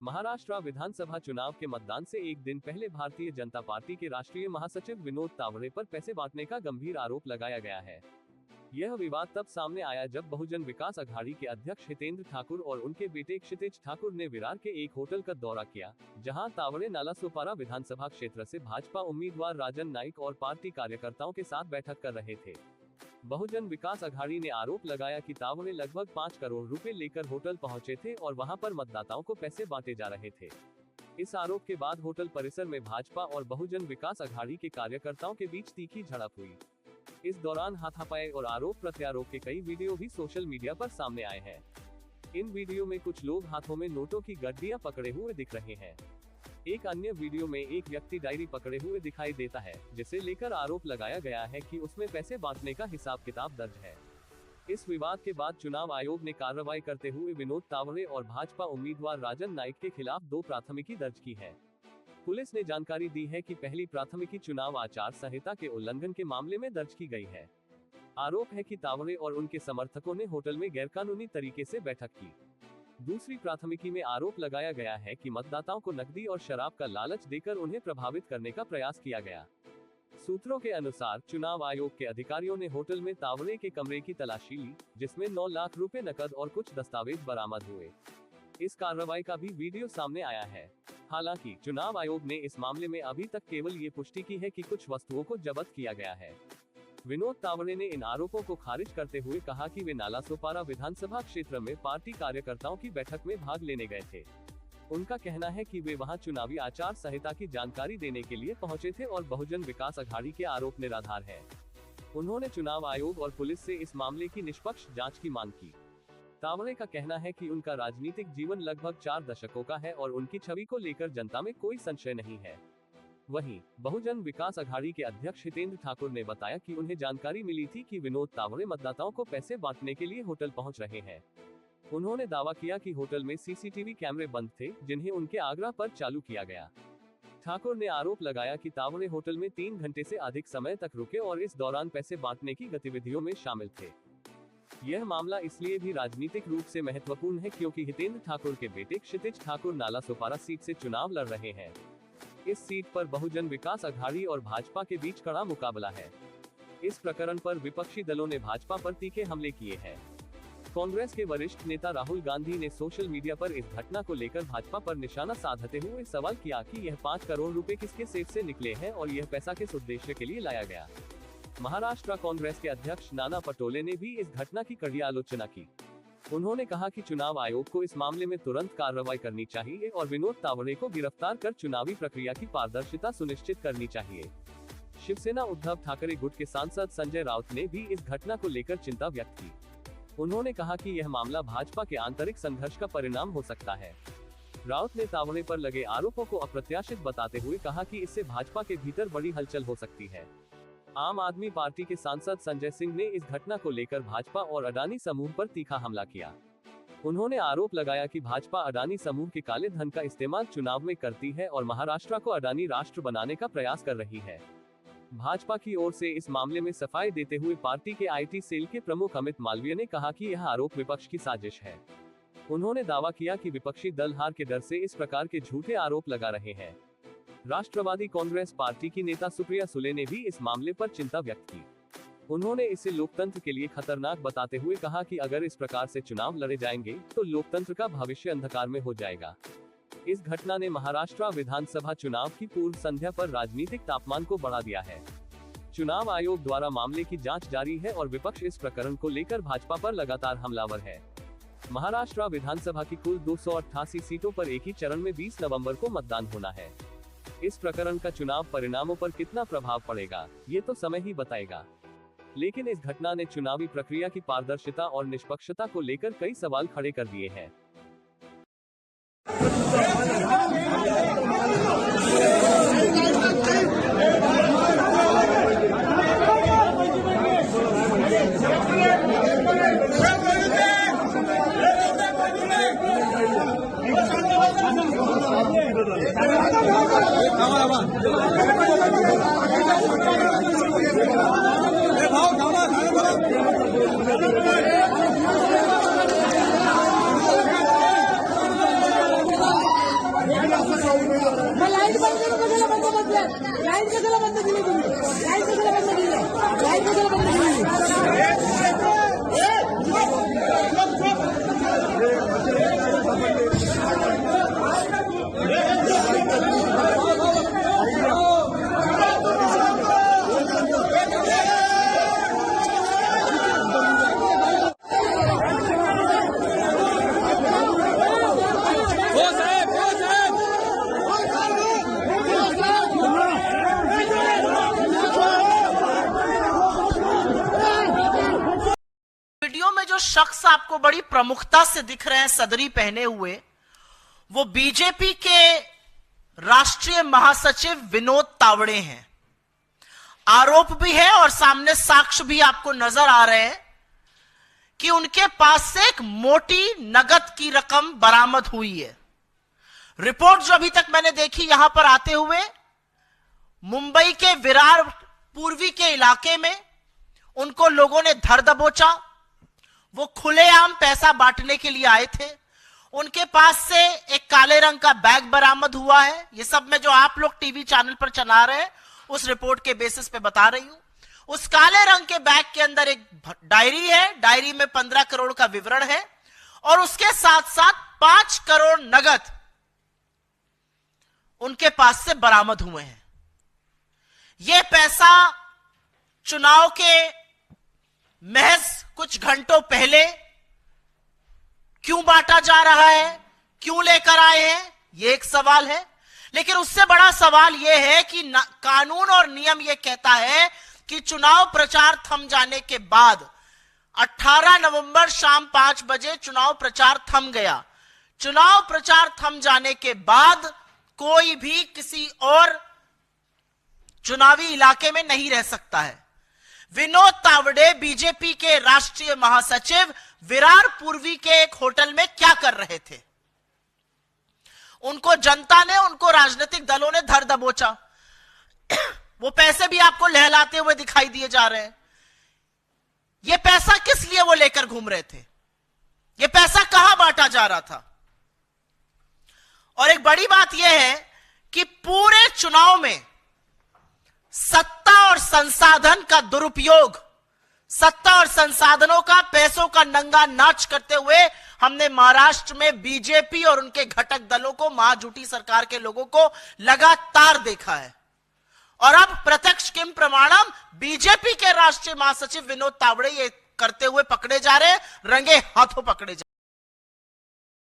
महाराष्ट्र विधानसभा चुनाव के मतदान से एक दिन पहले भारतीय जनता पार्टी के राष्ट्रीय महासचिव विनोद तावड़े पर पैसे बांटने का गंभीर आरोप लगाया गया है। यह विवाद तब सामने आया जब बहुजन विकास अघाड़ी के अध्यक्ष हितेंद्र ठाकुर और उनके बेटे क्षितिज ठाकुर ने विरार के एक होटल का दौरा किया, जहां तावड़े नालासोपारा विधानसभा क्षेत्र से भाजपा उम्मीदवार राजन नाइक और पार्टी कार्यकर्ताओं के साथ बैठक कर रहे थे। बहुजन विकास अघाड़ी ने आरोप लगाया कि तावड़े लगभग 5 करोड़ रुपए लेकर होटल पहुंचे थे और वहां पर मतदाताओं को पैसे बांटे जा रहे थे। इस आरोप के बाद होटल परिसर में भाजपा और बहुजन विकास अघाड़ी के कार्यकर्ताओं के बीच तीखी झड़प हुई। इस दौरान हाथापाई और आरोप प्रत्यारोप के कई वीडियो भी सोशल मीडिया पर सामने आए हैं। इन वीडियो में कुछ लोग हाथों में नोटों की गड्डियां पकड़े हुए दिख रहे हैं। एक अन्य वीडियो में एक व्यक्ति डायरी पकड़े हुए दिखाई देता है, जिसे लेकर आरोप लगाया गया है कि उसमें पैसे बांटने का हिसाब किताब दर्ज है। इस विवाद के बाद चुनाव आयोग ने कार्रवाई करते हुए विनोद तावड़े और भाजपा उम्मीदवार राजन नाइक के खिलाफ 2 प्राथमिकी दर्ज की है। पुलिस ने जानकारी दी है कि पहली प्राथमिकी चुनाव आचार संहिता के उल्लंघन के मामले में दर्ज की गई है। आरोप है कि तावड़े और उनके समर्थकों ने होटल में गैरकानूनी तरीके से बैठक की। दूसरी प्राथमिकी में आरोप लगाया गया है कि मतदाताओं को नकदी और शराब का लालच देकर उन्हें प्रभावित करने का प्रयास किया गया। सूत्रों के अनुसार चुनाव आयोग के अधिकारियों ने होटल में तावड़े के कमरे की तलाशी ली, जिसमें 9 लाख रुपए नकद और कुछ दस्तावेज बरामद हुए। इस कार्रवाई का भी वीडियो सामने आया है। हालांकि चुनाव आयोग ने इस मामले में अभी तक केवल ये पुष्टि की है कि कुछ वस्तुओं को जब्त किया गया है। विनोद तावड़े ने इन आरोपों को खारिज करते हुए कहा कि वे नालासोपारा विधानसभा क्षेत्र में पार्टी कार्यकर्ताओं की बैठक में भाग लेने गए थे। उनका कहना है कि वे वहां चुनावी आचार संहिता की जानकारी देने के लिए पहुंचे थे और बहुजन विकास अघाड़ी के आरोप निराधार है। उन्होंने चुनाव आयोग और पुलिस से इस मामले की निष्पक्ष जांच की मांग की। तावड़े का कहना है कि उनका राजनीतिक जीवन लगभग 4 दशकों का है और उनकी छवि को लेकर जनता में कोई संशय नहीं है। वहीं बहुजन विकास अघाड़ी के अध्यक्ष हितेंद्र ठाकुर ने बताया कि उन्हें जानकारी मिली थी कि विनोद तावड़े मतदाताओं को पैसे बांटने के लिए होटल पहुंच रहे हैं। उन्होंने दावा किया कि होटल में सीसीटीवी कैमरे बंद थे, जिन्हें उनके आग्रह पर चालू किया गया। ठाकुर ने आरोप लगाया कि तावड़े होटल में 3 घंटे से अधिक समय तक रुके और इस दौरान पैसे बांटने की गतिविधियों में शामिल थे। यह मामला इसलिए भी राजनीतिक रूप से महत्वपूर्ण है क्योंकि हितेंद्र ठाकुर के बेटे क्षितिज ठाकुर नालासोपारा सीट से चुनाव लड़ रहे हैं। इस सीट पर बहुजन विकास अघाड़ी और भाजपा के बीच कड़ा मुकाबला है। इस प्रकरण पर विपक्षी दलों ने भाजपा पर तीखे हमले किए हैं। कांग्रेस के वरिष्ठ नेता राहुल गांधी ने सोशल मीडिया पर इस घटना को लेकर भाजपा पर निशाना साधते हुए सवाल किया कि यह 5 करोड़ रुपए किसके सेब से निकले हैं और यह पैसा किस उद्देश्य के लिए लाया गया। महाराष्ट्र कांग्रेस के अध्यक्ष नाना पटोले ने भी इस घटना की कड़ी आलोचना की। उन्होंने कहा कि चुनाव आयोग को इस मामले में तुरंत कार्रवाई करनी चाहिए और विनोद तावड़े को गिरफ्तार कर चुनावी प्रक्रिया की पारदर्शिता सुनिश्चित करनी चाहिए। शिवसेना उद्धव ठाकरे गुट के सांसद संजय राउत ने भी इस घटना को लेकर चिंता व्यक्त की। उन्होंने कहा कि यह मामला भाजपा के आंतरिक संघर्ष का परिणाम हो सकता है। राउत ने तावड़े पर लगे आरोपों को अप्रत्याशित बताते हुए कहा कि इससे भाजपा के भीतर बड़ी हलचल हो सकती है। आम आदमी पार्टी के सांसद संजय सिंह ने इस घटना को लेकर भाजपा और अडानी समूह पर तीखा हमला किया। उन्होंने आरोप लगाया कि भाजपा अडानी समूह के काले धन का इस्तेमाल चुनाव में करती है और महाराष्ट्र को अडानी राष्ट्र बनाने का प्रयास कर रही है। भाजपा की ओर से इस मामले में सफाई देते हुए पार्टी के IT सेल के प्रमुख अमित मालवीय ने कहा कि यह आरोप विपक्ष की साजिश है। उन्होंने दावा किया कि विपक्षी दल हार के डर से इस प्रकार के झूठे आरोप लगा रहे हैं। राष्ट्रवादी कांग्रेस पार्टी की नेता सुप्रिया सुले ने भी इस मामले पर चिंता व्यक्त की। उन्होंने इसे लोकतंत्र के लिए खतरनाक बताते हुए कहा कि अगर इस प्रकार से चुनाव लड़े जाएंगे तो लोकतंत्र का भविष्य अंधकार में हो जाएगा। इस घटना ने महाराष्ट्र विधानसभा चुनाव की पूर्व संध्या पर राजनीतिक तापमान को बढ़ा दिया है। चुनाव आयोग द्वारा मामले की जांच जारी है और विपक्ष इस प्रकरण को लेकर भाजपा पर लगातार हमलावर है। महाराष्ट्र विधानसभा की कुल 288 सीटों पर एक ही चरण में 20 नवंबर को मतदान होना है। इस प्रकरण का चुनाव परिणामों पर कितना प्रभाव पड़ेगा, ये तो समय ही बताएगा। लेकिन इस घटना ने चुनावी प्रक्रिया की पारदर्शिता और निष्पक्षता को लेकर कई सवाल खड़े कर दिए हैं। लाइन कशाला बंद केली तुम्ही? लाइन कशाला बंद केली? लाइन कशाला बंद केली? वीडियो में जो शख्स आपको बड़ी प्रमुखता से दिख रहे हैं सदरी पहने हुए, वो बीजेपी के राष्ट्रीय महासचिव विनोद तावड़े हैं। आरोप भी है और सामने साक्ष्य भी आपको नजर आ रहे हैं कि उनके पास से एक मोटी नगद की रकम बरामद हुई है। रिपोर्ट जो अभी तक मैंने देखी यहां पर आते हुए, मुंबई के विरार पूर्वी के इलाके में उनको लोगों ने धर दबोचा। वो खुलेआम पैसा बांटने के लिए आए थे। उनके पास से एक काले रंग का बैग बरामद हुआ है। ये सब में जो आप लोग टीवी चैनल पर चला रहे हैं उस रिपोर्ट के बेसिस पे बता रही हूं। उस काले रंग के बैग के अंदर एक डायरी है। डायरी में 15 करोड़ का विवरण है और उसके साथ साथ 5 करोड़ नगद उनके पास से बरामद हुए हैं। यह पैसा चुनाव के महज कुछ घंटों पहले क्यों बांटा जा रहा है, क्यों लेकर आए हैं, यह एक सवाल है। लेकिन उससे बड़ा सवाल यह है कि कानून और नियम यह कहता है कि चुनाव प्रचार थम जाने के बाद 18 नवंबर शाम 5 बजे चुनाव प्रचार थम गया। चुनाव प्रचार थम जाने के बाद कोई भी किसी और चुनावी इलाके में नहीं रह सकता है। विनोद तावड़े बीजेपी के राष्ट्रीय महासचिव विरार पूर्वी के एक होटल में क्या कर रहे थे? उनको जनता ने, उनको राजनीतिक दलों ने धर दबोचा। वो पैसे भी आपको लहलाते हुए दिखाई दिए जा रहे हैं। ये पैसा किस लिए वो लेकर घूम रहे थे? ये पैसा कहां बांटा जा रहा था? और एक बड़ी बात यह है कि पूरे चुनाव में सत्ता और संसाधन का दुरुपयोग, सत्ता और संसाधनों का, पैसों का नंगा नाच करते हुए हमने महाराष्ट्र में बीजेपी और उनके घटक दलों को, महाजुटी सरकार के लोगों को लगातार देखा है। और अब प्रत्यक्ष किम प्रमाणम बीजेपी के राष्ट्रीय महासचिव विनोद तावड़े ये करते हुए पकड़े जा रहे हैं, रंगे हाथों पकड़े जा रहे हैं।